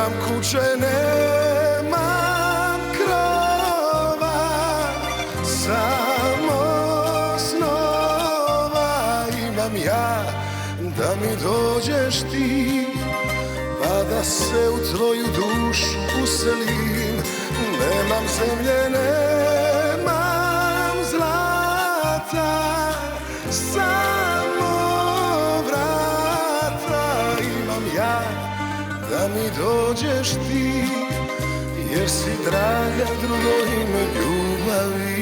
Nemam kuće, nemam krova, samo snova imam ja, da mi dođeš ti, pa da se u tvoju dušu uselim. Nemam zemlje, nemam zlata, samo vrata imam ja, da mi dođeš ti, jer si draga drugo ime ljubavi.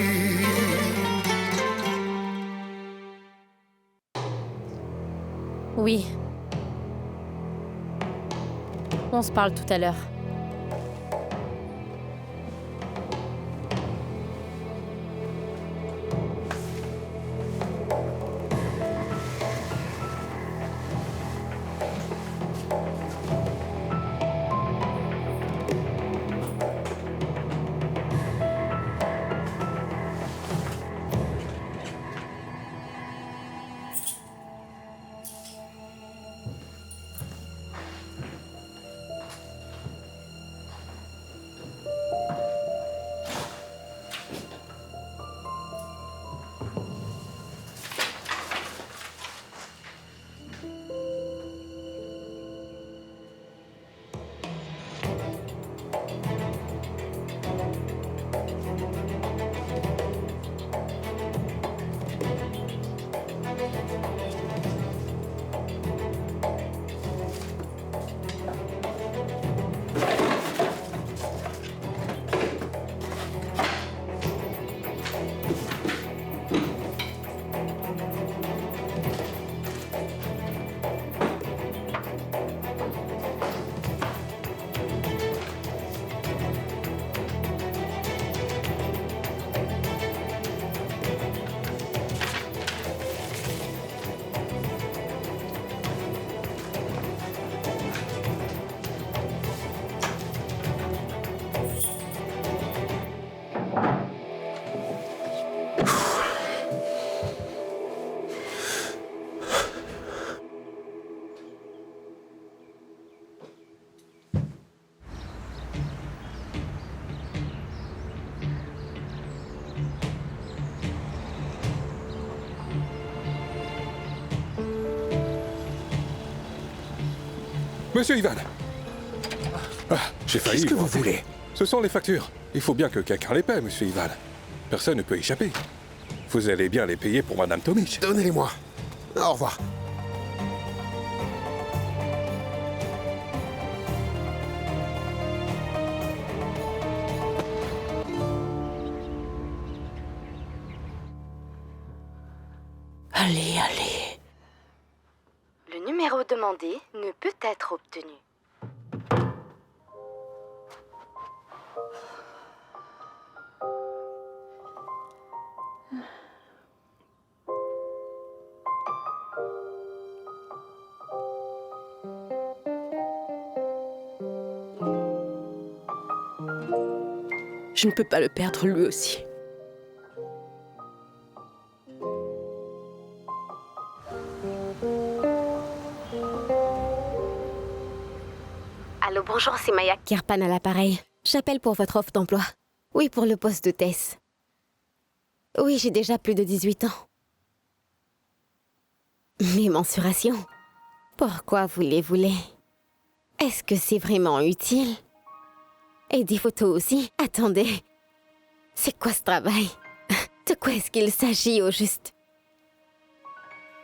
Oui. On se parle tout à l'heure. Monsieur Ivan! Ah, j'ai failli... Qu'est-ce que vous voulez? Ce sont les factures. Il faut bien que quelqu'un les paie, monsieur Ivan. Personne ne peut échapper. Vous allez bien les payer pour Madame Tomic. Donnez-les-moi. Au revoir. Allez, allez. Le numéro demandé ne peut être obtenu. Je ne peux pas le perdre lui aussi. Allô, bonjour, c'est Maya Kirpan à l'appareil. J'appelle pour votre offre d'emploi. Oui, pour le poste de Tess. Oui, j'ai déjà plus de 18 ans. Mes mensurations. Pourquoi vous les voulez? Est-ce que c'est vraiment utile? Et des photos aussi? Attendez. C'est quoi ce travail? De quoi est-ce qu'il s'agit au juste?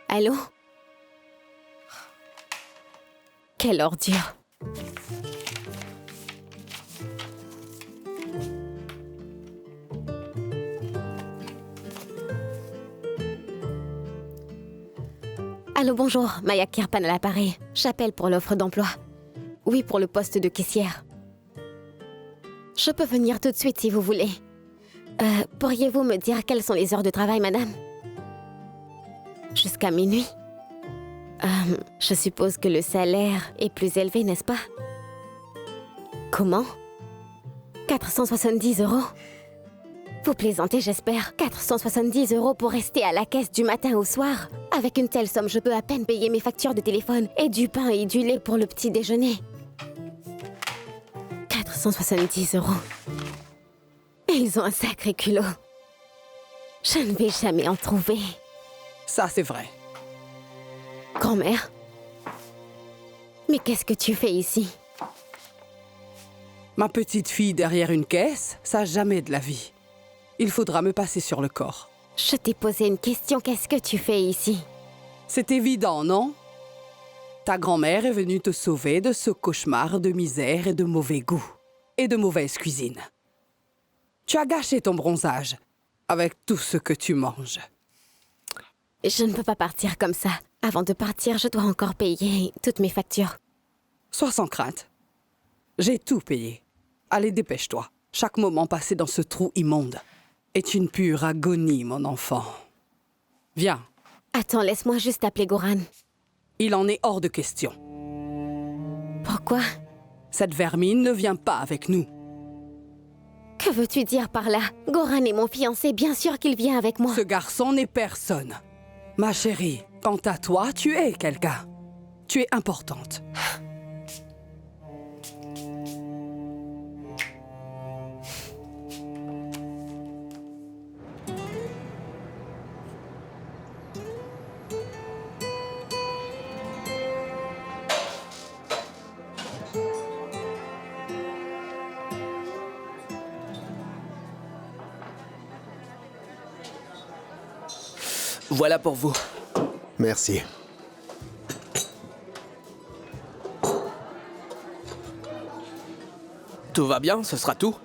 Allô? Quelle ordure. Allô, bonjour, Maya Kirpan à l'appareil. J'appelle pour l'offre d'emploi. Oui, pour le poste de caissière. Je peux venir tout de suite si vous voulez. Pourriez-vous me dire quelles sont les heures de travail, madame? Jusqu'à minuit. Je suppose que le salaire est plus élevé, n'est-ce pas? Comment? 470 €? Vous plaisantez, j'espère. 470 € pour rester à la caisse du matin au soir? Avec une telle somme, je peux à peine payer mes factures de téléphone et du pain et du lait pour le petit déjeuner. 270 €. Ils ont un sacré culot. Je ne vais jamais en trouver. Ça, c'est vrai. Grand-mère? Mais qu'est-ce que tu fais ici? Ma petite fille derrière une caisse, ça jamais de la vie. Il faudra me passer sur le corps. Je t'ai posé une question, qu'est-ce que tu fais ici? C'est évident, non? Ta grand-mère est venue te sauver de ce cauchemar de misère et de mauvais goût. Et de mauvaise cuisine. Tu as gâché ton bronzage avec tout ce que tu manges. Je ne peux pas partir comme ça. Avant de partir, je dois encore payer toutes mes factures. Sois sans crainte. J'ai tout payé. Allez, dépêche-toi. Chaque moment passé dans ce trou immonde est une pure agonie, mon enfant. Viens, Attends, laisse-moi juste appeler Goran. il en est hors de question. Pourquoi? Cette vermine ne vient pas avec nous. Que veux-tu dire par là? Goran est mon fiancé, bien sûr qu'il vient avec moi. Ce garçon n'est personne. Ma chérie, quant à toi, tu es quelqu'un. Tu es importante. Voilà pour vous. Merci. Tout va bien, ce sera tout.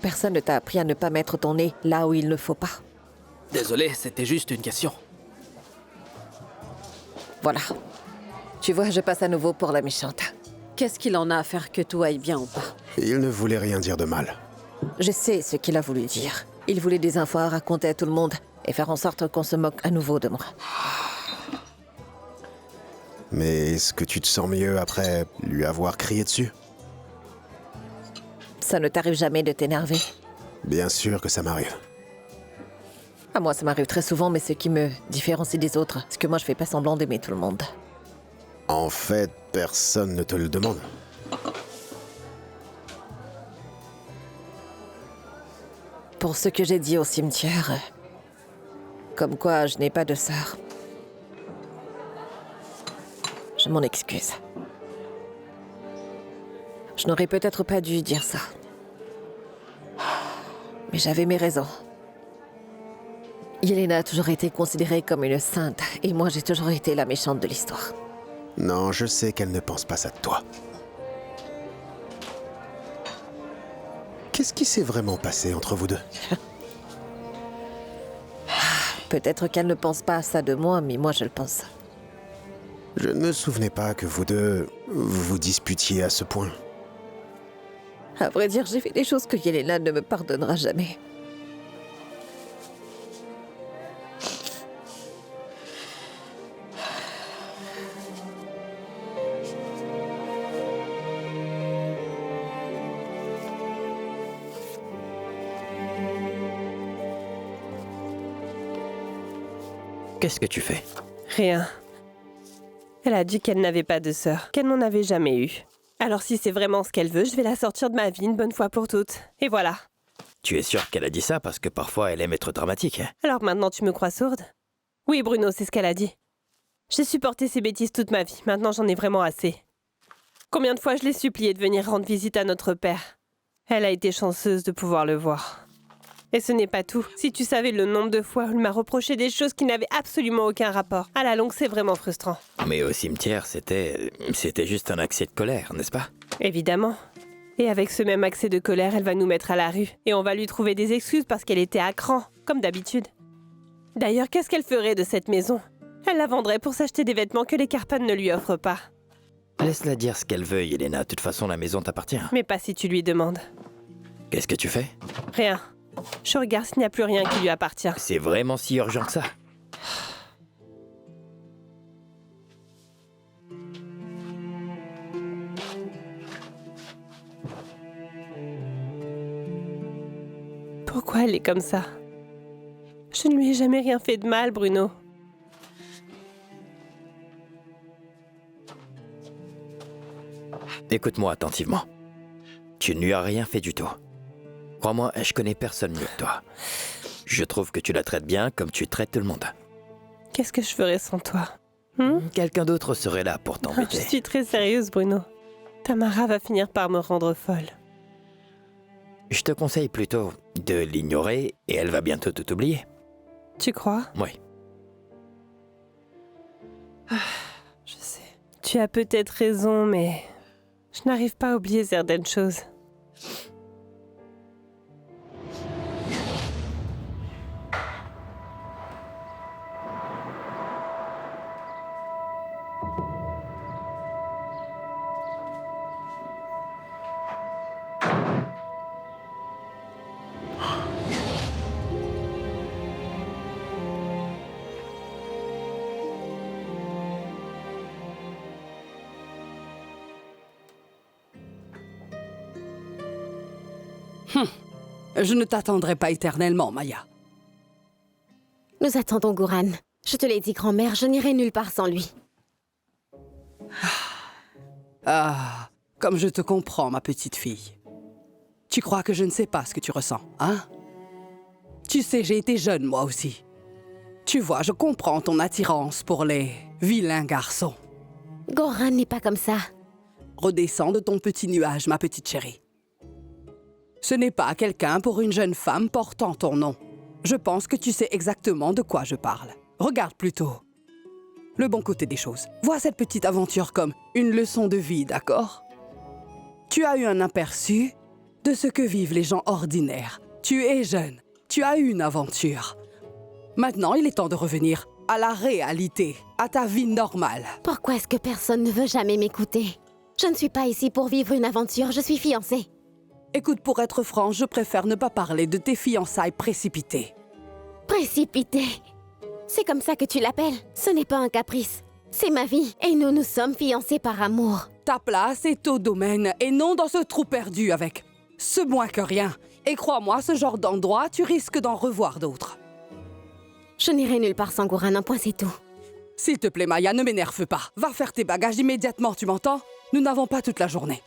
Personne ne t'a appris à ne pas mettre ton nez là où il ne faut pas. Désolé, c'était juste une question. Voilà. Tu vois, je passe à nouveau pour la méchante. Qu'est-ce qu'il en a à faire que tout aille bien ou pas? Il ne voulait rien dire de mal. Je sais ce qu'il a voulu dire. Il voulait des infos à raconter à tout le monde et faire en sorte qu'on se moque à nouveau de moi. Mais est-ce que tu te sens mieux après lui avoir crié dessus? Ça ne t'arrive jamais de t'énerver? Bien sûr que ça m'arrive. À moi, ça m'arrive très souvent, mais ce qui me différencie des autres, c'est que moi, je fais pas semblant d'aimer tout le monde. En fait, personne ne te le demande. Pour ce que j'ai dit au cimetière, comme quoi je n'ai pas de sœur. Je m'en excuse. Je n'aurais peut-être pas dû dire ça. Mais j'avais mes raisons. Yelena a toujours été considérée comme une sainte, et moi j'ai toujours été la méchante de l'histoire. Non, je sais qu'elle ne pense pas ça de toi. Qu'est-ce qui s'est vraiment passé entre vous deux? Peut-être qu'elle ne pense pas à ça de moi, mais moi je le pense. Je ne me souvenais pas que vous deux vous disputiez à ce point. À vrai dire, j'ai fait des choses que Yelena ne me pardonnera jamais. Qu'est-ce que tu fais? Rien. Elle a dit qu'elle n'avait pas de sœur, qu'elle n'en avait jamais eu. Alors si c'est vraiment ce qu'elle veut, je vais la sortir de ma vie une bonne fois pour toutes. Et voilà. Tu es sûr qu'elle a dit ça parce que parfois elle aime être dramatique, hein? Alors maintenant tu me crois sourde? Oui Bruno, c'est ce qu'elle a dit. J'ai supporté ces bêtises toute ma vie, maintenant j'en ai vraiment assez. Combien de fois je l'ai supplié de venir rendre visite à notre père? Elle a été chanceuse de pouvoir le voir. Et ce n'est pas tout. Si tu savais le nombre de fois où il m'a reproché des choses qui n'avaient absolument aucun rapport. À la longue, c'est vraiment frustrant. Mais au cimetière, c'était juste un accès de colère, n'est-ce pas? Évidemment. Et avec ce même accès de colère, elle va nous mettre à la rue. Et on va lui trouver des excuses parce qu'elle était à cran, comme d'habitude. D'ailleurs, qu'est-ce qu'elle ferait de cette maison? Elle la vendrait pour s'acheter des vêtements que les Carpan ne lui offrent pas. Laisse-la dire ce qu'elle veut, Yelena. De toute façon, la maison t'appartient. Mais pas si tu lui demandes. Qu'est-ce que tu fais? Rien. Je regarde s'il n'y a plus rien qui lui appartient. C'est vraiment si urgent que ça? Pourquoi elle est comme ça? Je ne lui ai jamais rien fait de mal, Bruno. écoute-moi attentivement. Tu ne lui as rien fait du tout. Crois-moi, je connais personne mieux que toi. Je trouve que tu la traites bien comme tu traites tout le monde. Qu'est-ce que je ferais sans toi? Quelqu'un d'autre serait là pour Je t'embêter. suis très sérieuse, Bruno. Tamara va finir par me rendre folle. Je te conseille plutôt de l'ignorer et elle va bientôt tout oublier. Tu crois? Oui. Je sais. Tu as peut-être raison, mais je n'arrive pas à oublier certaines choses. Je ne t'attendrai pas éternellement, Maya. Nous attendons Goran. Je te l'ai dit, grand-mère, je n'irai nulle part sans lui. Ah, comme je te comprends, ma petite fille. Tu crois que je ne sais pas ce que tu ressens, hein? Tu sais, j'ai été jeune, moi aussi. Tu vois, je comprends ton attirance pour les vilains garçons. Goran n'est pas comme ça. Redescends de ton petit nuage, ma petite chérie. Ce n'est pas quelqu'un pour une jeune femme portant ton nom. Je pense que tu sais exactement de quoi je parle. Regarde plutôt le bon côté des choses. Vois cette petite aventure comme une leçon de vie, d'accord? Tu as eu un aperçu de ce que vivent les gens ordinaires. Tu es jeune. Tu as eu une aventure. Maintenant, il est temps de revenir à la réalité, à ta vie normale. Pourquoi est-ce que personne ne veut jamais m'écouter? Je ne suis pas ici pour vivre une aventure, je suis fiancée. Écoute, pour être franc, je préfère ne pas parler de tes fiançailles précipitées. Précipité. C'est comme ça que tu l'appelles? Ce n'est pas un caprice. C'est ma vie, et nous nous sommes fiancés par amour. Ta place est au domaine, et non dans ce trou perdu avec ce moins que rien. Et crois-moi, ce genre d'endroit, tu risques d'en revoir d'autres. Je n'irai nulle part sans Goran, un point c'est tout. S'il te plaît, Maya, ne m'énerve pas. Va faire tes bagages immédiatement, tu m'entends? Nous n'avons pas toute la journée.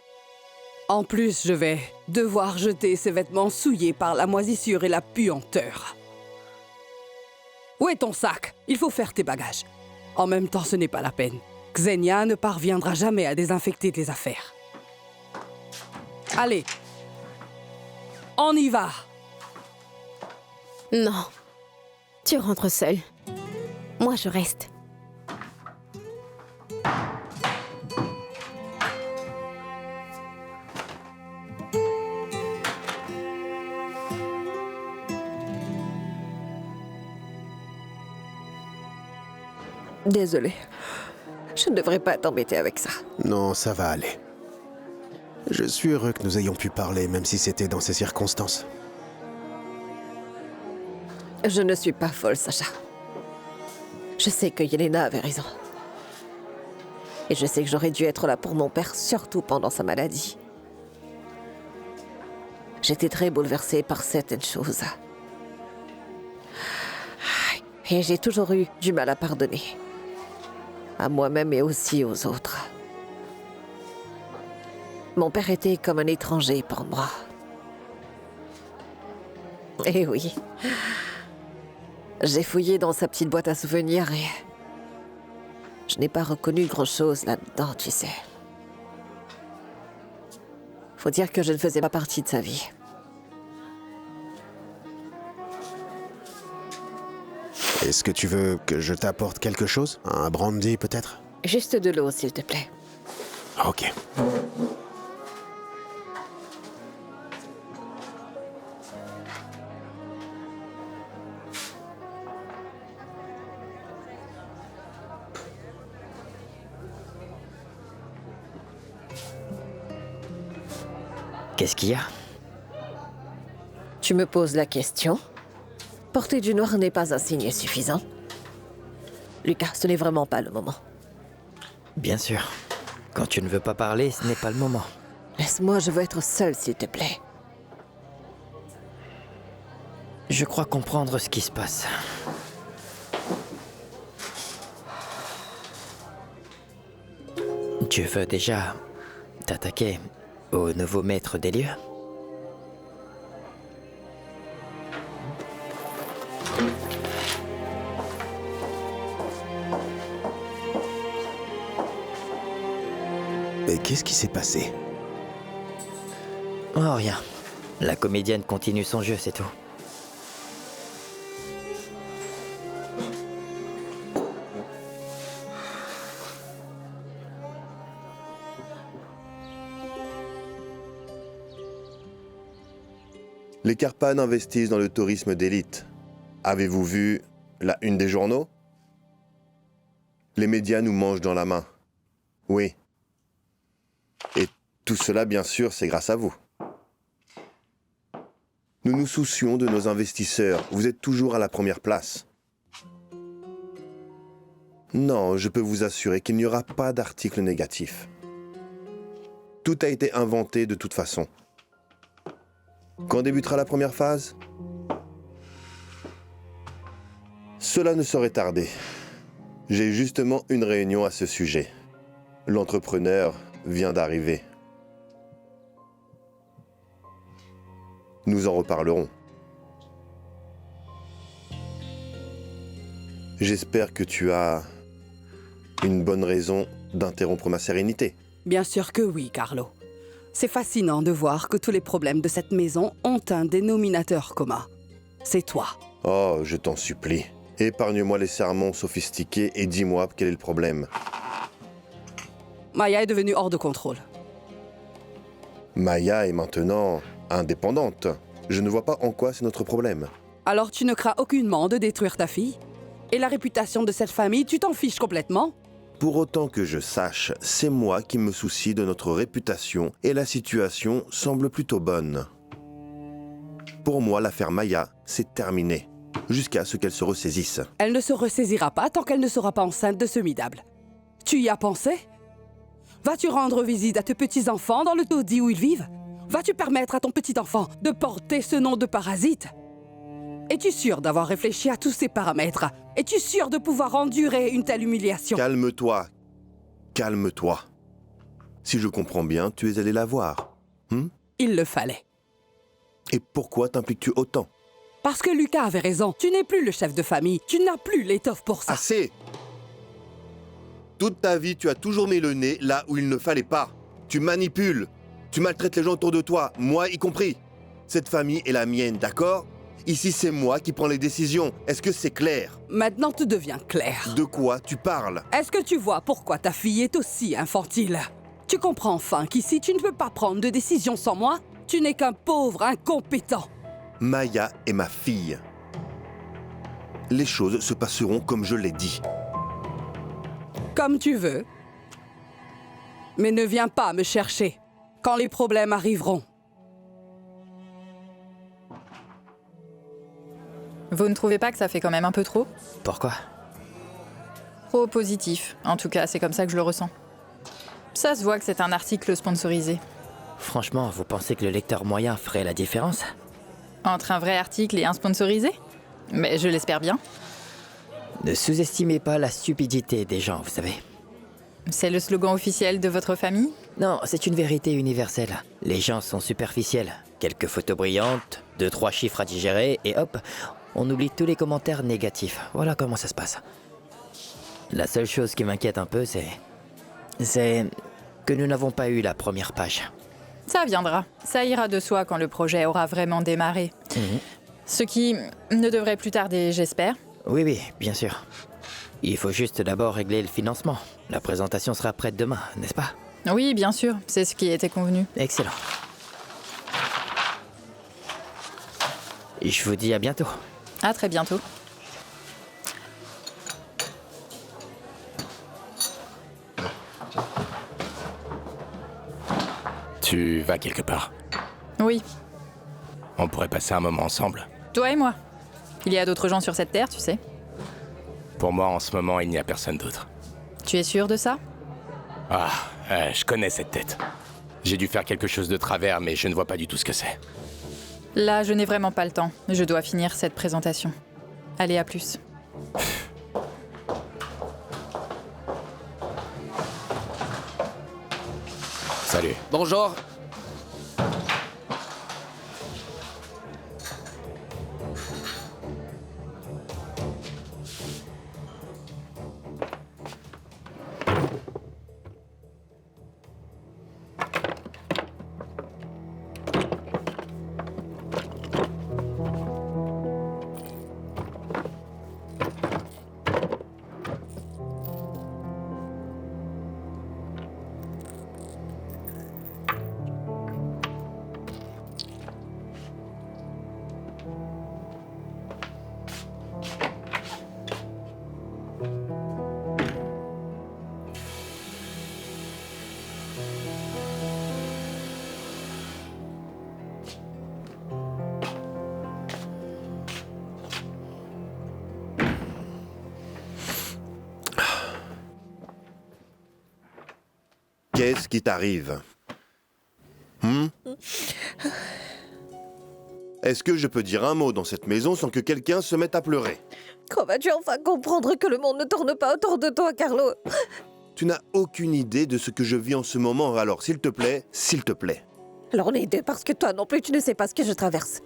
En plus, je vais devoir jeter ces vêtements souillés par la moisissure et la puanteur. Où est ton sac? Il faut faire tes bagages. En même temps, ce n'est pas la peine. Xenia ne parviendra jamais à désinfecter tes affaires. Allez, on y va. Non. Tu rentres seule. Moi, je reste. Désolée. Je ne devrais pas t'embêter avec ça. Non, ça va aller. Je suis heureux que nous ayons pu parler, même si c'était dans ces circonstances. Je ne suis pas folle, Sacha. Je sais que Yelena avait raison. Et je sais que j'aurais dû être là pour mon père, surtout pendant sa maladie. J'étais très bouleversée par certaines choses. Et j'ai toujours eu du mal à pardonner. À moi-même et aussi aux autres. Mon père était comme un étranger pour moi. Eh oui. J'ai fouillé dans sa petite boîte à souvenirs et... je n'ai pas reconnu grand-chose là-dedans, tu sais. Faut dire que je ne faisais pas partie de sa vie. Est-ce que tu veux que je t'apporte quelque chose? Un brandy, peut-être? Juste de l'eau, s'il te plaît. Ok. Qu'est-ce qu'il y a? Tu me poses la question? Porter du noir n'est pas un signe suffisant. Lucas, ce n'est vraiment pas le moment. Bien sûr. Quand tu ne veux pas parler, ce n'est pas le moment. Laisse-moi, je veux être seule, s'il te plaît. Je crois comprendre ce qui se passe. Tu veux déjà T'attaquer au nouveau maître des lieux? Mais qu'est-ce qui s'est passé? Oh, rien. La comédienne continue son jeu, c'est tout. Les Carpanes investissent dans le tourisme d'élite. Avez-vous vu la une des journaux? Les médias nous mangent dans la main. Oui. Et tout cela, bien sûr, c'est grâce à vous. Nous nous soucions de nos investisseurs. Vous êtes toujours à la première place. Non, je peux vous assurer qu'il n'y aura pas d'article négatif. Tout a été inventé de toute façon. Quand débutera la première phase? Cela ne saurait tarder. J'ai justement une réunion à ce sujet. L'entrepreneur vient d'arriver. Nous en reparlerons. J'espère que tu as une bonne raison d'interrompre ma sérénité. Bien sûr que oui, Carlo. C'est fascinant de voir que tous les problèmes de cette maison ont un dénominateur commun. C'est toi. Oh, je t'en supplie. Épargne-moi les sermons sophistiqués et dis-moi quel est le problème. Maya est devenue hors de contrôle. Maya est maintenant indépendante. Je ne vois pas en quoi c'est notre problème. Alors tu ne crains aucunement de détruire ta fille? Et la réputation de cette famille, tu t'en fiches complètement? Pour autant que je sache, c'est moi qui me soucie de notre réputation et la situation semble plutôt bonne. Pour moi, l'affaire Maya, c'est terminé, jusqu'à ce qu'elle se ressaisisse. Elle ne se ressaisira pas tant qu'elle ne sera pas enceinte de ce midable. Tu y as pensé? Vas-tu rendre visite à tes petits-enfants dans le taudis où ils vivent? Vas-tu permettre à ton petit-enfant de porter ce nom de parasite? Es-tu sûr d'avoir réfléchi à tous ces paramètres? Es-tu sûr de pouvoir endurer une telle humiliation? Calme-toi. Calme-toi. Si je comprends bien, tu es allé la voir. Il le fallait. Et pourquoi t'impliques-tu autant? Parce que Lucas avait raison. Tu n'es plus le chef de famille. Tu n'as plus l'étoffe pour ça. Assez! Toute ta vie, tu as toujours mis le nez là où il ne fallait pas. Tu manipules. Tu maltraites les gens autour de toi, moi y compris. Cette famille est la mienne, d'accord? Ici, c'est moi qui prends les décisions. Est-ce que c'est clair? Maintenant, tout devient clair. De quoi tu parles? Est-ce que tu vois pourquoi ta fille est aussi infantile? Tu comprends enfin qu'ici, tu ne peux pas prendre de décision sans moi? Tu n'es qu'un pauvre incompétent. Maya est ma fille. Les choses se passeront comme je l'ai dit. Comme tu veux. Mais ne viens pas me chercher quand les problèmes arriveront. Vous ne trouvez pas que ça fait quand même un peu trop? Pourquoi? Trop positif. En tout cas, c'est comme ça que je le ressens. Ça se voit que c'est un article sponsorisé. Franchement, vous pensez que le lecteur moyen ferait la différence? Entre un vrai article et un sponsorisé? Mais je l'espère bien. Ne sous-estimez pas la stupidité des gens, vous savez. C'est le slogan officiel de votre famille? Non, c'est une vérité universelle. Les gens sont superficiels. Quelques photos brillantes, 2-3 chiffres à digérer, et hop, on oublie tous les commentaires négatifs. Voilà comment ça se passe. La seule chose qui m'inquiète un peu, c'est que nous n'avons pas eu la première page. Ça viendra. Ça ira de soi quand le projet aura vraiment démarré. Ce qui ne devrait plus tarder, j'espère. Oui, bien sûr. Il faut juste d'abord régler le financement. La présentation sera prête demain, n'est-ce pas? Oui, bien sûr. C'est ce qui était convenu. Excellent. Et je vous dis à bientôt. À très bientôt. Tu vas quelque part? Oui. On pourrait passer un moment ensemble. Toi et moi. Il y a d'autres gens sur cette terre, tu sais. Pour moi, en ce moment, il n'y a personne d'autre. Tu es sûr de ça? Je connais cette tête. J'ai dû faire quelque chose de travers, mais je ne vois pas du tout ce que c'est. Là, je n'ai vraiment pas le temps. Je dois finir cette présentation. Allez, à plus. Salut. Bonjour. Qu'est-ce qui t'arrive? Est-ce que je peux dire un mot dans cette maison sans que quelqu'un se mette à pleurer? Quand vas-tu enfin comprendre que le monde ne tourne pas autour de toi, Carlo? Tu n'as aucune idée de ce que je vis en ce moment, alors s'il te plaît, s'il te plaît. Alors on est deux parce que toi non plus tu ne sais pas ce que je traverse.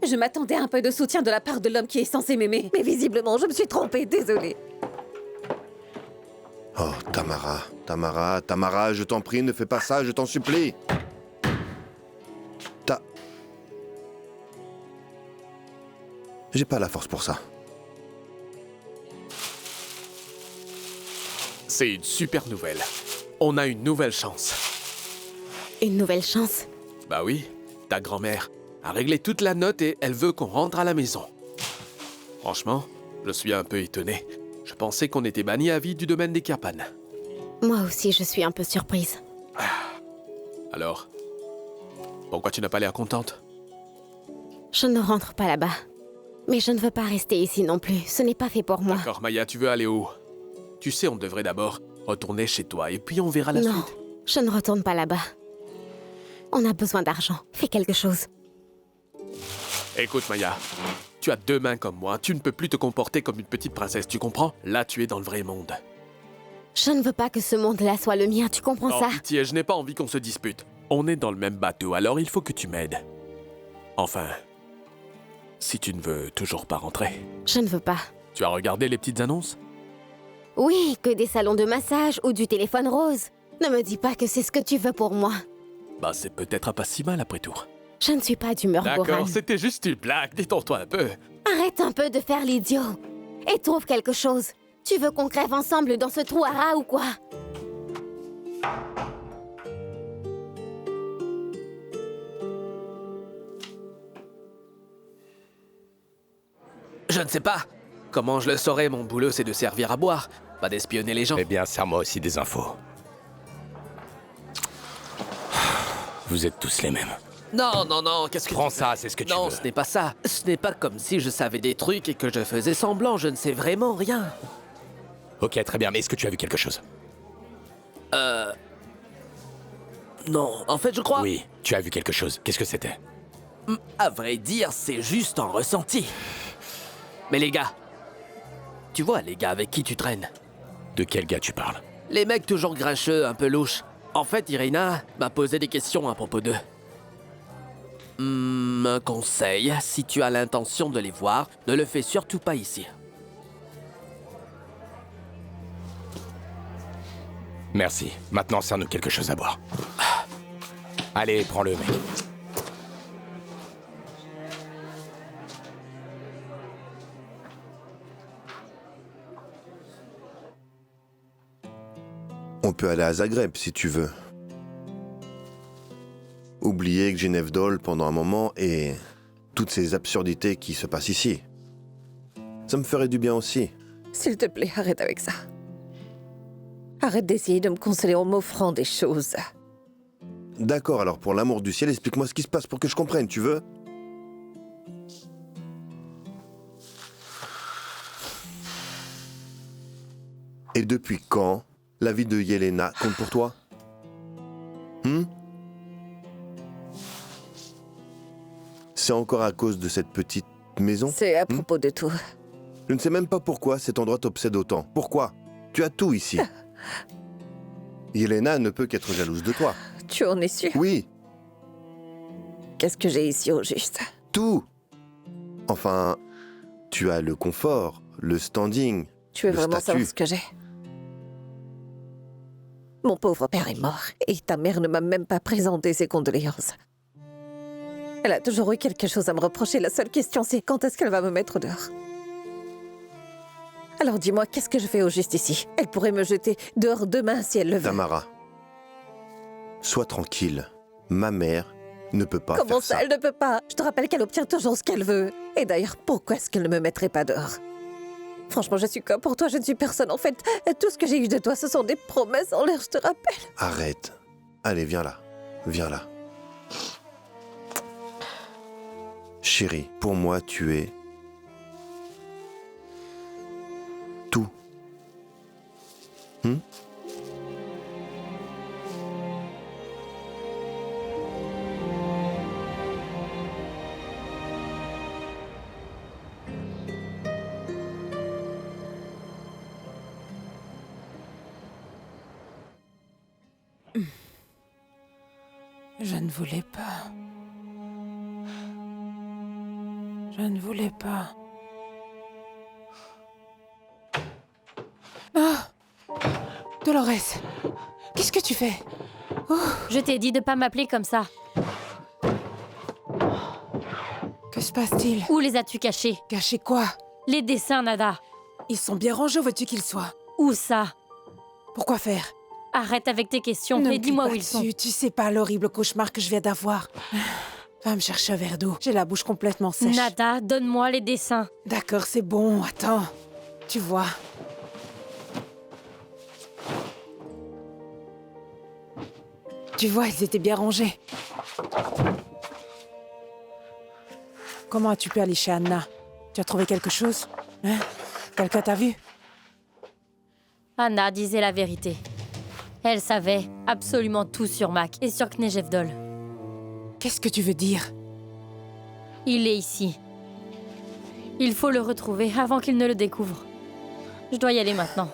Je m'attendais à un peu de soutien de la part de l'homme qui est censé m'aimer. Mais visiblement, je me suis trompée, désolée. Oh, Tamara, je t'en prie, ne fais pas ça, je t'en supplie. J'ai pas la force pour ça. C'est une super nouvelle. On a une nouvelle chance. Une nouvelle chance? Bah oui, ta grand-mère a réglé toute la note et elle veut qu'on rentre à la maison. Franchement, je suis un peu étonné. Je pensais qu'on était bannis à vie du domaine des Kirpan. Moi aussi, je suis un peu surprise. Alors, pourquoi tu n'as pas l'air contente? Je ne rentre pas là-bas. Mais je ne veux pas rester ici non plus. Ce n'est pas fait pour moi. D'accord, Maya, tu veux aller où? Tu sais, on devrait d'abord retourner chez toi et puis on verra la non, suite. Je ne retourne pas là-bas. On a besoin d'argent. Fais quelque chose. Écoute, Maya, tu as deux mains comme moi. Tu ne peux plus te comporter comme une petite princesse, tu comprends? Là, tu es dans le vrai monde. Je ne veux pas que ce monde-là soit le mien, tu comprends ça? Pitié, je n'ai pas envie qu'on se dispute. On est dans le même bateau, alors il faut que tu m'aides. Enfin, si tu ne veux toujours pas rentrer. Je ne veux pas. Tu as regardé les petites annonces? Oui, que des salons de massage ou du téléphone rose. Ne me dis pas que c'est ce que tu veux pour moi. Bah, c'est peut-être pas si mal après tout. Je ne suis pas d'humeur Goran. D'accord, c'était juste une blague, détends-toi un peu. Arrête un peu de faire l'idiot. Et trouve quelque chose. Tu veux qu'on crève ensemble dans ce trou à rats ou quoi? Je ne sais pas. Comment je le saurais, mon boulot c'est de servir à boire, pas d'espionner les gens. Eh bien, sers-moi aussi des infos. Vous êtes tous les mêmes. Non, non, non, qu'est-ce que Prends tu ça, fais? c'est ce que tu veux. Non, ce n'est pas ça. Ce n'est pas comme si je savais des trucs et que je faisais semblant, je ne sais vraiment rien. Ok, très bien, mais est-ce que tu as vu quelque chose? Non, en fait, je crois... Oui, tu as vu quelque chose. Qu'est-ce que c'était? À vrai dire, c'est juste un ressenti. Mais les gars... Tu vois les gars avec qui tu traînes? De quel gars tu parles? Les mecs toujours grincheux, un peu louches. En fait, Irina m'a posé des questions à propos d'eux. Un conseil, si tu as l'intention de les voir, ne le fais surtout pas ici. Merci. Maintenant, sers-nous quelque chose à boire. Allez, prends-le, mec. On peut aller à Zagreb si tu veux. Oublier Gnevdol pendant un moment et toutes ces absurdités qui se passent ici. Ça me ferait du bien aussi. S'il te plaît, arrête avec ça. Arrête d'essayer de me consoler en m'offrant des choses. D'accord, alors pour l'amour du ciel, explique-moi ce qui se passe pour que je comprenne, tu veux? Et depuis quand la vie de Yelena compte pour toi? C'est encore à cause de cette petite maison? C'est à propos de tout. Je ne sais même pas pourquoi cet endroit t'obsède autant. Pourquoi? Tu as tout ici. Yelena ne peut qu'être jalouse de toi. Tu en es sûr? Oui, Qu'est-ce que j'ai ici au juste? tout. Enfin, tu as le confort, le standing, Tu veux le vraiment statut. savoir ce que j'ai? Mon pauvre père est mort et ta mère ne m'a même pas présenté ses condoléances. Elle a toujours eu quelque chose à me reprocher. La seule question, c'est quand est-ce qu'elle va me mettre dehors? Alors dis-moi, qu'est-ce que je fais au juste ici? Elle pourrait me jeter dehors demain si elle le veut. Tamara, sois tranquille. Ma mère ne peut pas Comment faire ça, ça. elle ne peut pas? Je te rappelle qu'elle obtient toujours ce qu'elle veut. Et d'ailleurs, pourquoi est-ce qu'elle ne me mettrait pas dehors? Franchement, je suis comme pour toi, je ne suis personne. En fait, tout ce que j'ai eu de toi, ce sont des promesses en l'air, je te rappelle. Arrête. Allez, viens là. Viens là. Chérie, pour moi, tu es... tout. Je ne voulais pas. Je ne voulais pas. Oh Dolores, qu'est-ce que tu fais? Je t'ai dit de pas m'appeler comme ça. Que se passe-t-il? Où les as-tu cachés? Cacher quoi? Les dessins, Nada. Ils sont bien rangés, où veux-tu qu'ils soient? Où ça? Pourquoi faire? Arrête avec tes questions Ne et me dis-moi crie où pas ils sont. dessus. Tu sais pas l'horrible cauchemar que je viens d'avoir. Va me chercher un verre d'eau. J'ai la bouche complètement sèche. Nada, donne-moi les dessins. D'accord, c'est bon. Attends. Tu vois. Tu vois, ils étaient bien rangés. Comment as-tu pu aller chez Anna? Tu as trouvé quelque chose? Hein? Quelqu'un t'a vu? Anna disait la vérité. Elle savait absolument tout sur Mac et sur Knejevdol. Qu'est-ce que tu veux dire? Il est ici. Il faut le retrouver avant qu'il ne le découvre. Je dois y aller maintenant.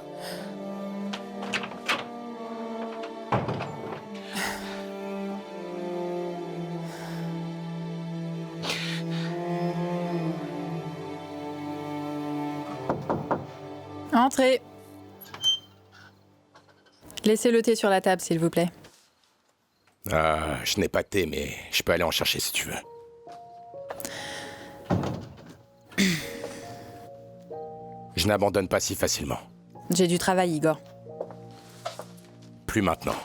Entrez. Laissez le thé sur la table, s'il vous plaît. Je n'ai pas de thé, mais je peux aller en chercher si tu veux. Je n'abandonne pas si facilement. J'ai du travail, Igor. Plus maintenant.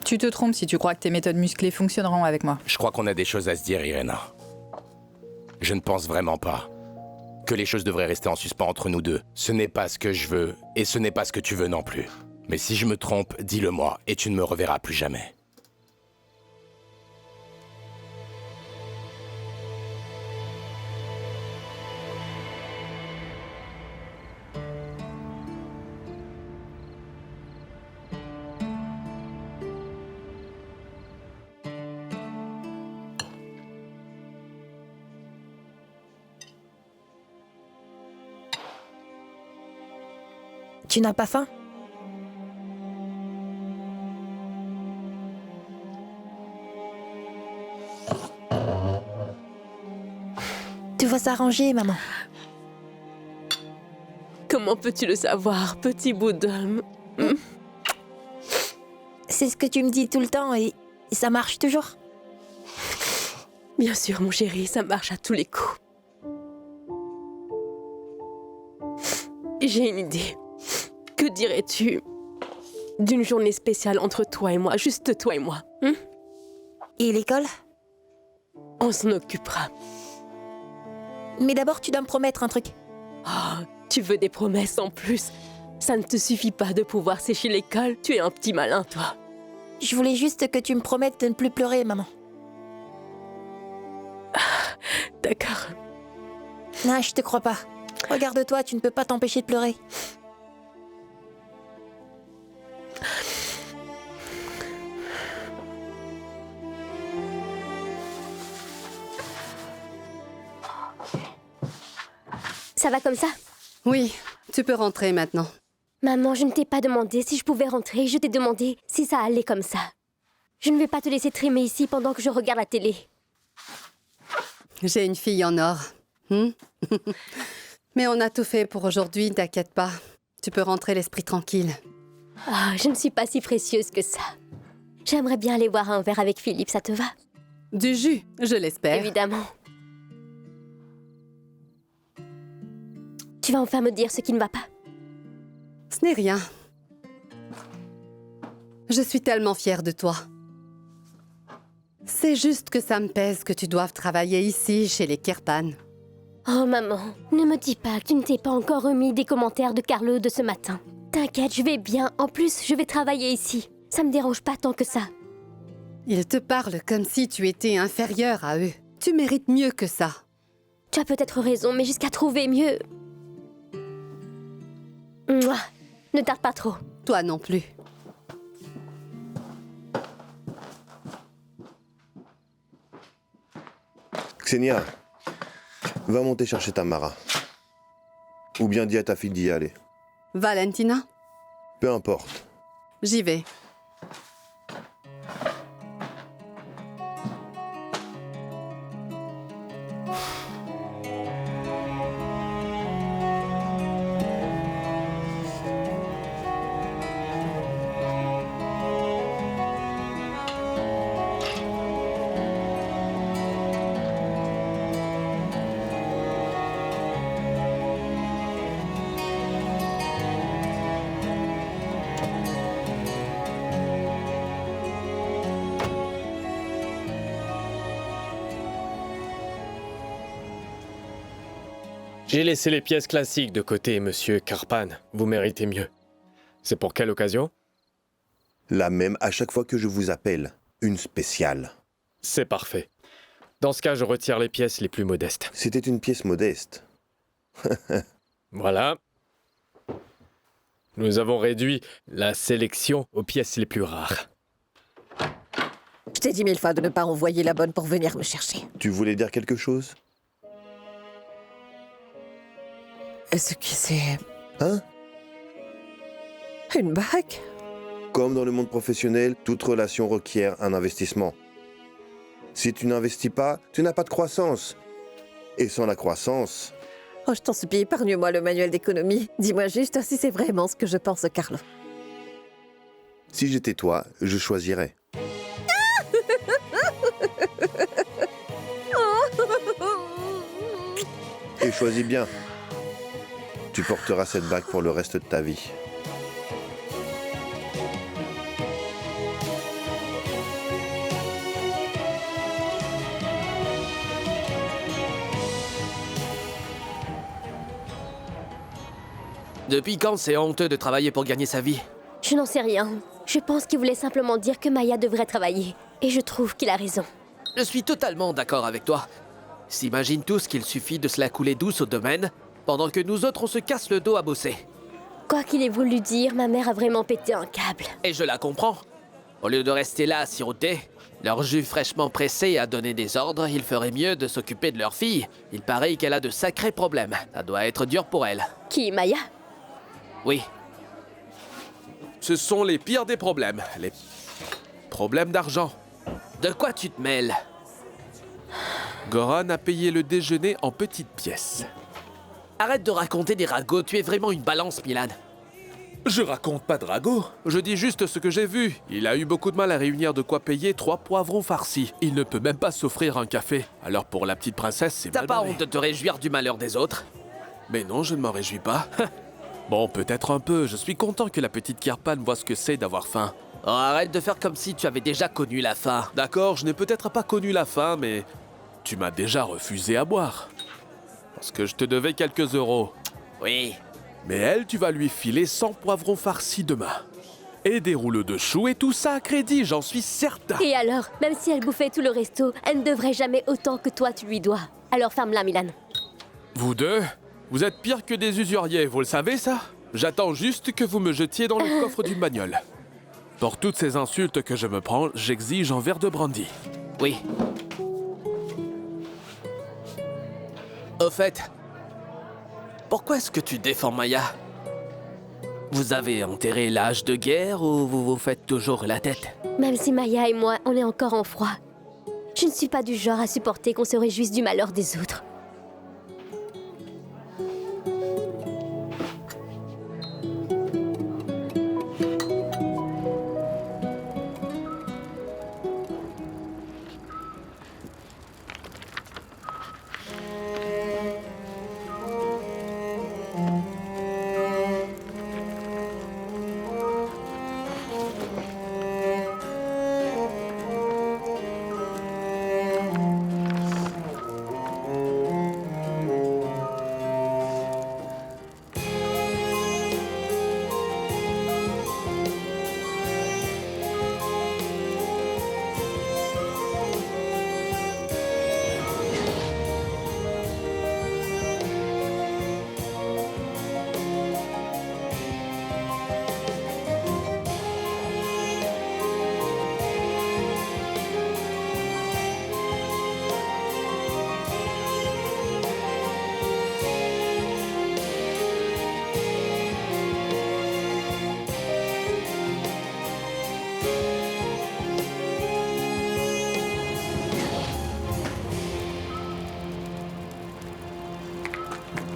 Tu te trompes si tu crois que tes méthodes musclées fonctionneront avec moi. Je crois qu'on a des choses à se dire, Irena. Je ne pense vraiment pas que les choses devraient rester en suspens entre nous deux. Ce n'est pas ce que je veux, et ce n'est pas ce que tu veux non plus. Mais si je me trompe, dis-le-moi, et tu ne me reverras plus jamais. Tu n'as pas faim? Tout va s'arranger, maman. Comment peux-tu le savoir, petit bout d'homme? C'est ce que tu me dis tout le temps et ça marche toujours. Bien sûr, mon chéri, ça marche à tous les coups. J'ai une idée. Que dirais-tu d'une journée spéciale entre toi et moi, juste toi et moi? Et l'école? On s'en occupera. Mais d'abord, tu dois me promettre un truc. Oh, tu veux des promesses en plus? Ça ne te suffit pas de pouvoir sécher l'école? Tu es un petit malin, toi. Je voulais juste que tu me promettes de ne plus pleurer, maman. D'accord. Non, je te crois pas. Regarde-toi, tu ne peux pas t'empêcher de pleurer. Ça va comme ça? Oui, tu peux rentrer maintenant. Maman, je ne t'ai pas demandé si je pouvais rentrer. Je t'ai demandé si ça allait comme ça. Je ne vais pas te laisser trimer ici pendant que je regarde la télé. J'ai une fille en or. Mais on a tout fait pour aujourd'hui, t'inquiète pas. Tu peux rentrer l'esprit tranquille. Ah, je ne suis pas si précieuse que ça. J'aimerais bien aller boire un verre avec Philippe, ça te va? Du jus, je l'espère. Évidemment. Tu vas enfin me dire ce qui ne va pas? Ce n'est rien. Je suis tellement fière de toi. C'est juste que ça me pèse que tu doives travailler ici, chez les Kirpan. Oh maman, ne me dis pas que tu ne t'es pas encore remis des commentaires de Carlo de ce matin. T'inquiète, je vais bien. En plus, je vais travailler ici. Ça me dérange pas tant que ça. Ils te parlent comme si tu étais inférieur à eux. Tu mérites mieux que ça. Tu as peut-être raison, mais jusqu'à trouver mieux... Mouah, ne tarde pas trop. Toi non plus. Xenia, va monter chercher Tamara. Ou bien dis à ta fille d'y aller. Valentina? Peu importe. J'y vais. J'ai laissé les pièces classiques de côté, monsieur Karpan. Vous méritez mieux. C'est pour quelle occasion? La même à chaque fois que je vous appelle. Une spéciale. C'est parfait. Dans ce cas, je retire les pièces les plus modestes. C'était une pièce modeste. Voilà. Nous avons réduit la sélection aux pièces les plus rares. Je t'ai dit 1000 fois de ne pas envoyer la bonne pour venir me chercher. Tu voulais dire quelque chose? Est-ce que c'est... Hein? Une bague? Comme dans le monde professionnel, toute relation requiert un investissement. Si tu n'investis pas, tu n'as pas de croissance. Et sans la croissance... Oh, je t'en supplie, épargne-moi le manuel d'économie. Dis-moi juste si c'est vraiment ce que je pense, Carlo. Si j'étais toi, je choisirais. Et choisis bien. Tu porteras cette bague pour le reste de ta vie. Depuis quand c'est honteux de travailler pour gagner sa vie? Je n'en sais rien. Je pense qu'il voulait simplement dire que Maya devrait travailler. Et je trouve qu'il a raison. Je suis totalement d'accord avec toi. S'imagine tous qu'il suffit de se la couler douce au domaine, pendant que nous autres on se casse le dos à bosser. Quoi qu'il ait voulu dire, ma mère a vraiment pété un câble. Et je la comprends. Au lieu de rester là à siroter, leur jus fraîchement pressé et à donner des ordres, il ferait mieux de s'occuper de leur fille. Il paraît qu'elle a de sacrés problèmes. Ça doit être dur pour elle. Qui, Maya? Oui. Ce sont les pires des problèmes. Les problèmes d'argent. De quoi tu te mêles? Goran a payé le déjeuner en petites pièces. Arrête de raconter des ragots, tu es vraiment une balance, Milan. Je raconte pas de ragots, je dis juste ce que j'ai vu. Il a eu beaucoup de mal à réunir de quoi payer 3 poivrons farcis. Il ne peut même pas s'offrir un café. Alors pour la petite princesse, c'est mal T'as pas barré. honte de te réjouir du malheur des autres? Mais non, je ne m'en réjouis pas. Bon, peut-être un peu. Je suis content que la petite Kirpan voit ce que c'est d'avoir faim. Oh, arrête de faire comme si tu avais déjà connu la faim. D'accord, je n'ai peut-être pas connu la faim, mais tu m'as déjà refusé à boire. Parce que je te devais quelques euros. Oui. Mais elle, tu vas lui filer 100 poivrons farcis demain. Et des rouleaux de choux et tout ça à crédit, j'en suis certain. Et alors, même si elle bouffait tout le resto, elle ne devrait jamais autant que toi tu lui dois. Alors ferme-la, Milan. Vous deux, vous êtes pire que des usuriers, vous le savez ça? J'attends juste que vous me jetiez dans le coffre d'une bagnole. Pour toutes ces insultes que je me prends, j'exige un verre de brandy. Oui. Au fait, pourquoi est-ce que tu défends Maya? Vous avez enterré l'âge de guerre ou vous vous faites toujours la tête? Même si Maya et moi, on est encore en froid, je ne suis pas du genre à supporter qu'on se réjouisse du malheur des autres.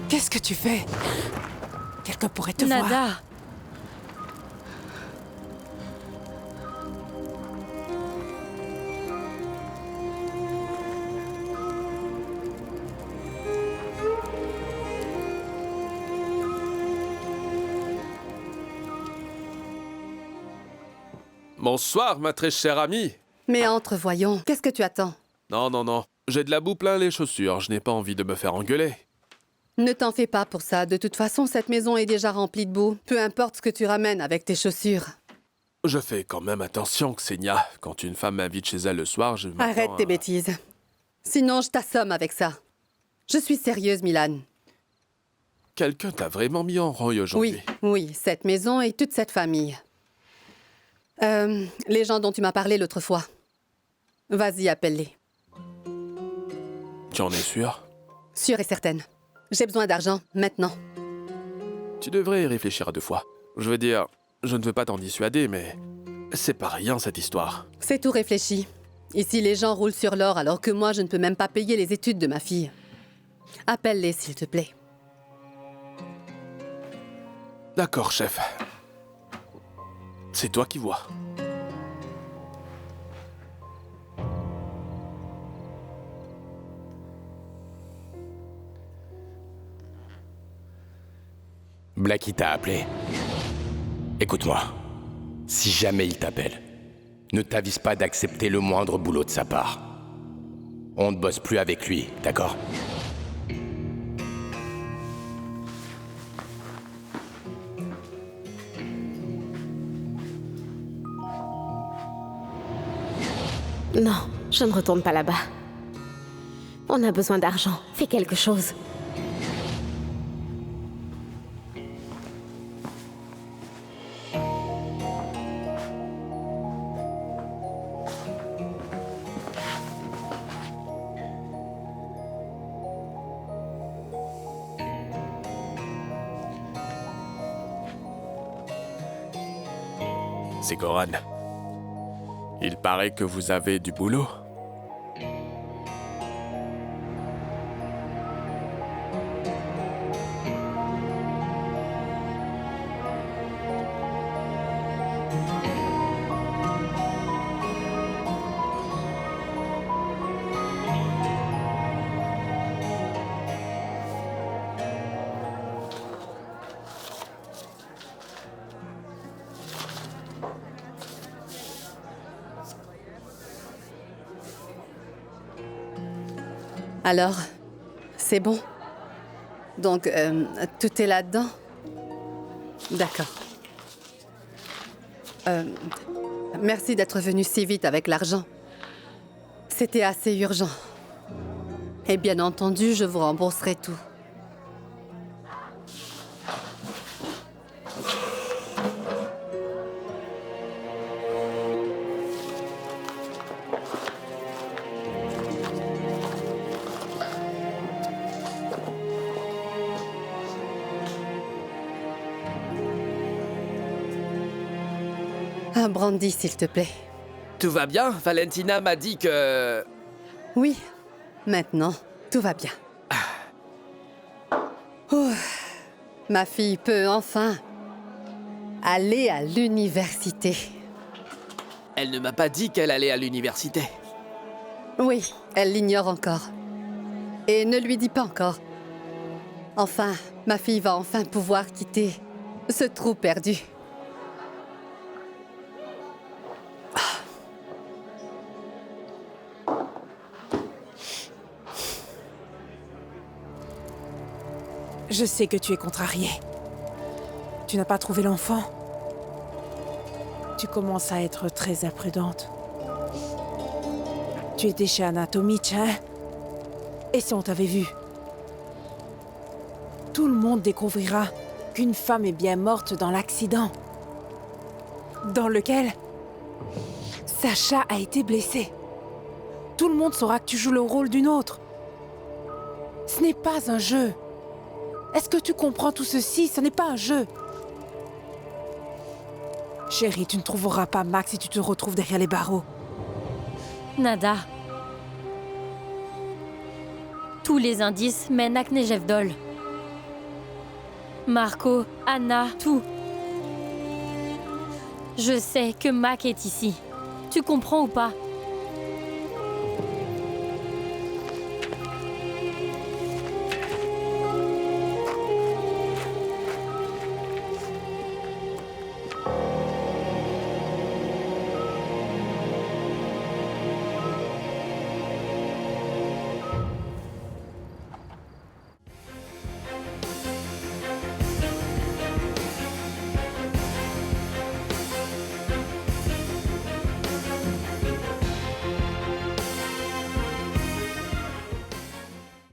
Qu'est-ce que tu fais? Quelqu'un pourrait te voir. Nada. Bonsoir, ma très chère amie. Mais entre, voyons. Qu'est-ce que tu attends? Non, non, non. J'ai de la boue plein les chaussures. Je n'ai pas envie de me faire engueuler. Ne t'en fais pas pour ça. De toute façon, cette maison est déjà remplie de boue. Peu importe ce que tu ramènes avec tes chaussures. Je fais quand même attention, Xenia. Quand une femme m'invite chez elle le soir, je m'attends Arrête tes bêtises. Sinon, je t'assomme avec ça. Je suis sérieuse, Milan. Quelqu'un t'a vraiment mis en roi aujourd'hui. Oui, cette maison et toute cette famille. Les gens dont tu m'as parlé l'autre fois. Vas-y, appelle-les. Tu en es sûre? Sûre et certaine. J'ai besoin d'argent, maintenant. Tu devrais y réfléchir à deux fois. Je veux dire, je ne veux pas t'en dissuader, mais c'est pas rien cette histoire. C'est tout réfléchi. Ici, les gens roulent sur l'or alors que moi, je ne peux même pas payer les études de ma fille. Appelle-les, s'il te plaît. D'accord, chef. C'est toi qui vois. Blackie t'a appelé. Écoute-moi. Si jamais il t'appelle, ne t'avise pas d'accepter le moindre boulot de sa part. On ne bosse plus avec lui, d'accord? Non, je ne retourne pas là-bas. On a besoin d'argent. Fais quelque chose. C'est Goran. Il paraît que vous avez du boulot. Alors, c'est bon. Donc, tout est là-dedans? D'accord. Merci d'être venu si vite avec l'argent. C'était assez urgent. Et bien entendu, je vous rembourserai tout. Un brandy, s'il te plaît. Tout va bien? Valentina m'a dit que... Oui, maintenant, tout va bien. Ouh, ma fille peut enfin aller à l'université. Elle ne m'a pas dit qu'elle allait à l'université. Oui, elle l'ignore encore. Et ne lui dis pas encore. Enfin, ma fille va enfin pouvoir quitter ce trou perdu. Je sais que tu es contrariée. Tu n'as pas trouvé l'enfant. Tu commences à être très imprudente. Tu étais chez Anatomic, hein? Et si on t'avait vu? Tout le monde découvrira qu'une femme est bien morte dans l'accident. Dans lequel Sacha a été blessée. Tout le monde saura que tu joues le rôle d'une autre. Ce n'est pas un jeu. Est-ce que tu comprends tout ceci? Ce n'est pas un jeu. Chérie, tu ne trouveras pas Max si tu te retrouves derrière les barreaux. Nada. Tous les indices mènent à Knejevdol. Marco, Anna, tout. Je sais que Mac est ici. Tu comprends ou pas?